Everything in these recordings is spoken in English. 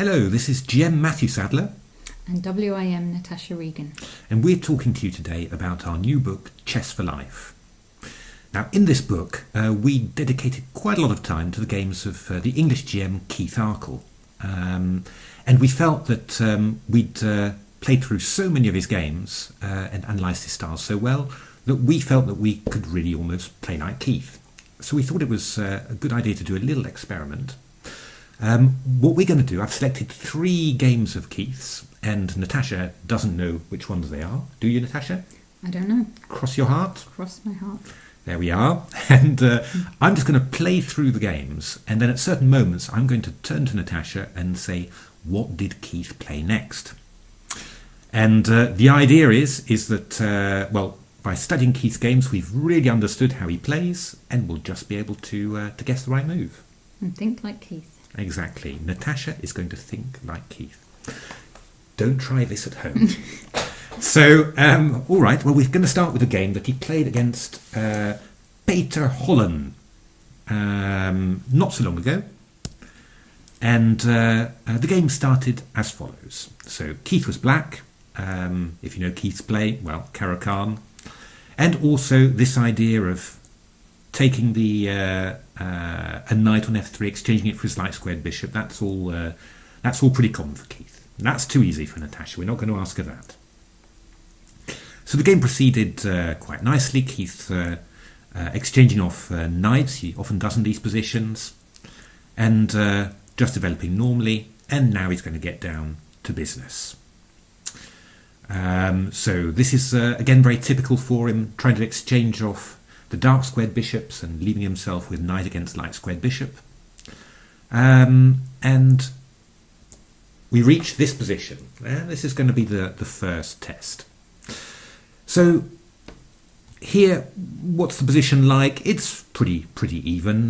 Hello, this is GM Matthew Sadler. And WIM Natasha Regan. And we're talking to you today about our new book, Chess for Life. Now, in this book, we dedicated quite a lot of time to the games of the English GM Keith Arkell. And we felt that we'd played through so many of his games and analysed his style so well that we felt that we could really almost play like Keith. So we thought it was a good idea to do a little experiment. What we're going to do, I've selected 3 games of Keith's, and Natasha doesn't know which ones they are. Do you, Natasha? I don't know. Cross your heart? Cross my heart. There we are. And I'm just going to play through the games, and then at certain moments I'm going to turn to Natasha and say, what did Keith play next? And the idea is that, well, by studying Keith's games, we've really understood how he plays, and we'll just be able to guess the right move. And think like Keith. Exactly. Natasha is going to think like Keith. Don't try this at home. So, all right. Well, we're going to start with a game that he played against Peter Hollan not so long ago. And the game started as follows. So, Keith was black. If you know Keith's play, well, Caro-Kann. And also this idea of taking the a knight on f3, exchanging it for his light squared bishop. That's all pretty common for Keith. That's too easy for Natasha. We're not going to ask her that. So the game proceeded quite nicely. Keith exchanging off knights. He often does in these positions, and just developing normally. And now he's going to get down to business. So this is again very typical for him, trying to exchange off the dark squared bishops and leaving himself with knight against light squared bishop. And we reach this position. This is going to be the first test. So here, what's the position like? It's pretty even,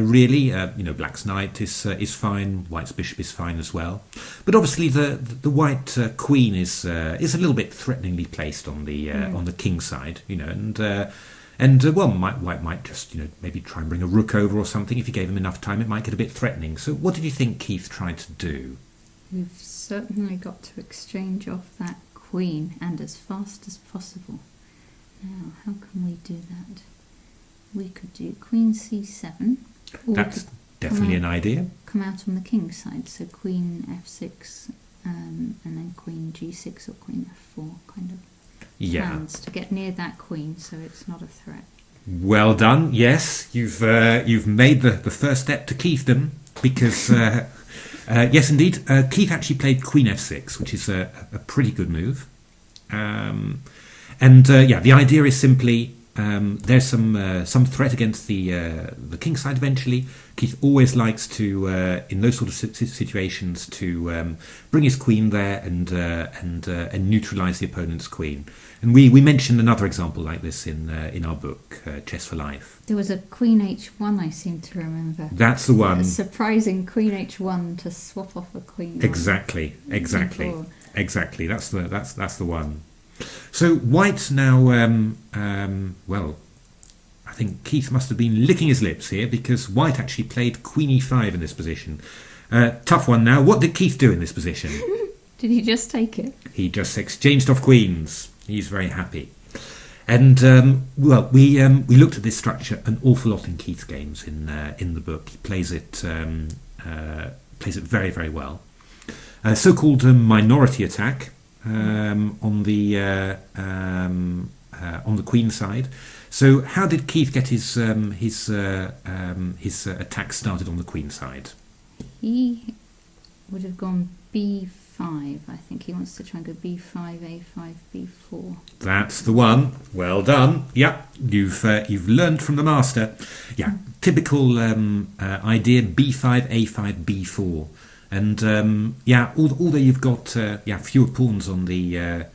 really. Black's knight is fine. White's bishop is fine as well. But obviously, the white queen is a little bit threateningly placed on the king side. White might just maybe try and bring a rook over or something. If you gave him enough time, it might get a bit threatening. So, what did you think Keith tried to do? We've certainly got to exchange off that queen, and as fast as possible. Now, how can we do that? We could do queen c7. Or that's definitely an idea. Come out on the king side, so queen f6, and then queen g6 or queen f4, kind of. Plans to get near that queen, so it's not a threat. Well done. Yes, you've made the first step to Keithdom, because yes, indeed, Keith actually played queen f6, which is a pretty good move. The idea is simply there's some threat against the king side eventually. Keith always likes to, in those sort of situations, to bring his queen there and neutralise the opponent's queen. And we mentioned another example like this in our book, Chess for Life. There was a queen h1, I seem to remember. That's the one. A surprising queen h1 to swap off a queen. Exactly. That's the one. So White now, I think Keith must have been licking his lips here, because White actually played queen e5 in this position. Tough one now. What did Keith do in this position? Did he just take it? He just exchanged off queens. He's very happy. And, we looked at this structure an awful lot in Keith's games in the book. He plays it very, very well. So-called minority attack. On the queen side. So how did Keith get his attack started on the queen side? He would have gone b5. I think he wants to try and go b5, a5, b4. That's the one. Well done. Yeah, you've learned from the master. Yeah, typical idea: b5, a5, b4. And although you've got fewer pawns on the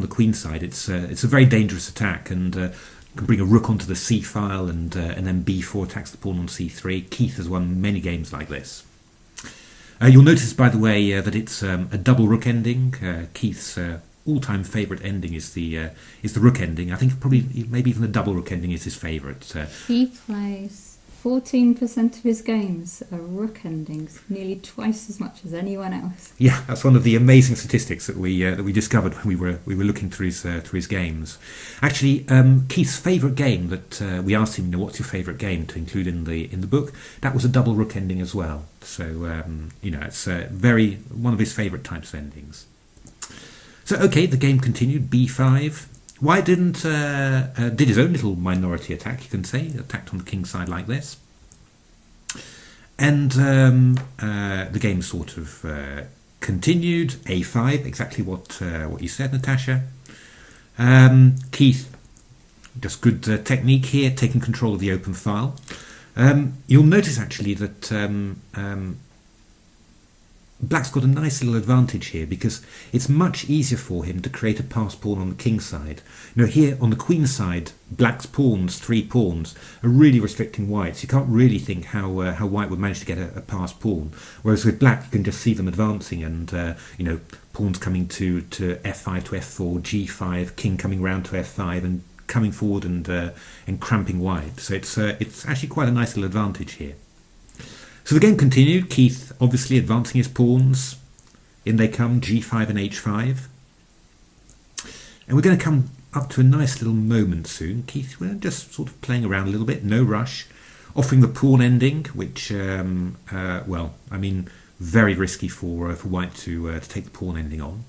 queen side, it's a very dangerous attack, and you can bring a rook onto the c file, and then b4 attacks the pawn on c3. Keith has won many games like this. You'll notice, by the way, that it's a double rook ending. Keith's all-time favourite ending is the rook ending. I think maybe even the double rook ending is his favourite. He plays 14% of his games are rook endings, nearly twice as much as anyone else. Yeah, that's one of the amazing statistics that we discovered when we were looking through his games. Actually, Keith's favourite game that we asked him, what's your favourite game to include in the book? That was a double rook ending as well. So it's one of his favourite types of endings. So okay, the game continued. B5. White did his own little minority attack, you can say, attacked on the king side like this. And the game sort of continued. A5, exactly what you said, Natasha. Keith, just good technique here, taking control of the open file. You'll notice actually that Black's got a nice little advantage here because it's much easier for him to create a passed pawn on the king side. Here on the queen side, Black's pawns, 3 pawns, are really restricting White. So you can't really think how White would manage to get a passed pawn. Whereas with Black, you can just see them advancing and pawns coming to f5 to f4, g5, king coming round to f5 and coming forward and cramping White. So it's actually quite a nice little advantage here. So the game continued, Keith obviously advancing his pawns. In they come, g5 and h5. And we're going to come up to a nice little moment soon. Keith, we're just sort of playing around a little bit, no rush. Offering the pawn ending, which, very risky for White to take the pawn ending on.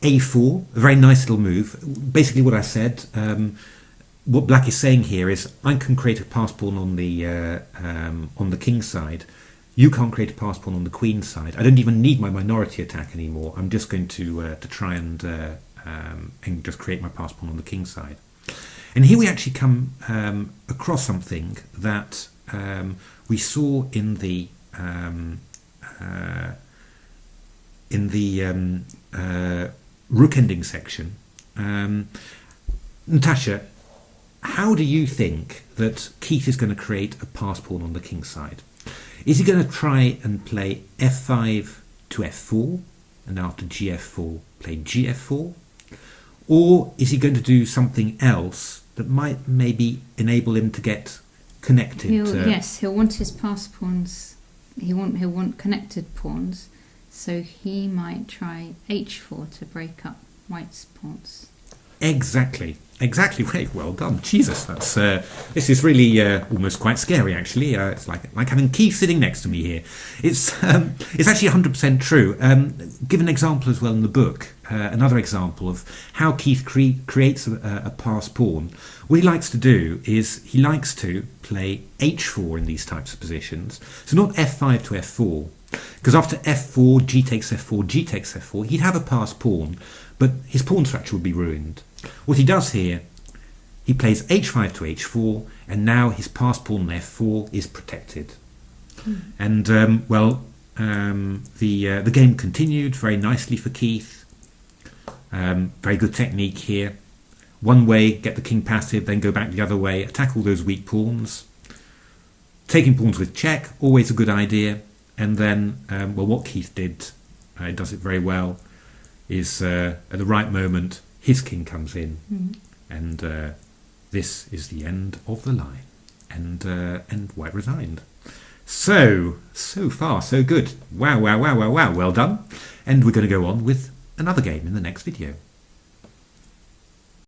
A4, a very nice little move. Basically what I said, what Black is saying here is I can create a passed pawn on the king side. You can't create a passed pawn on the queen side. I don't even need my minority attack anymore. I'm just going to try and just create my passed pawn on the king side. And here we actually come across something that we saw in the rook ending section. Natasha, how do you think that Keith is going to create a passed pawn on the king side? Is he going to try and play f5 to f4 and after gf4 play gf4? Or is he going to do something else that might maybe enable him to get connected? He'll want his passed pawns. He'll want connected pawns. So he might try h4 to break up White's pawns. Exactly. Well done. Jesus, this is really almost quite scary. Actually, it's like having Keith sitting next to me here. It's actually 100% true. Give an example as well in the book. Another example of how Keith creates a passed pawn. What he likes to do is he likes to play h4 in these types of positions. So not f5 to f4, because after f4, g takes f4, g takes f4, he'd have a passed pawn, but his pawn structure would be ruined. What he does here, he plays h5 to h4, and now his passed pawn on f4 is protected. And the game continued very nicely for Keith. Very good technique here. One way, get the king passive, then go back the other way, attack all those weak pawns. Taking pawns with check, always a good idea. And then, what Keith did, does it very well, is at the right moment, his king comes in, and this is the end of the line, and White resigned. So far, so good. Wow, well done. And we're going to go on with another game in the next video.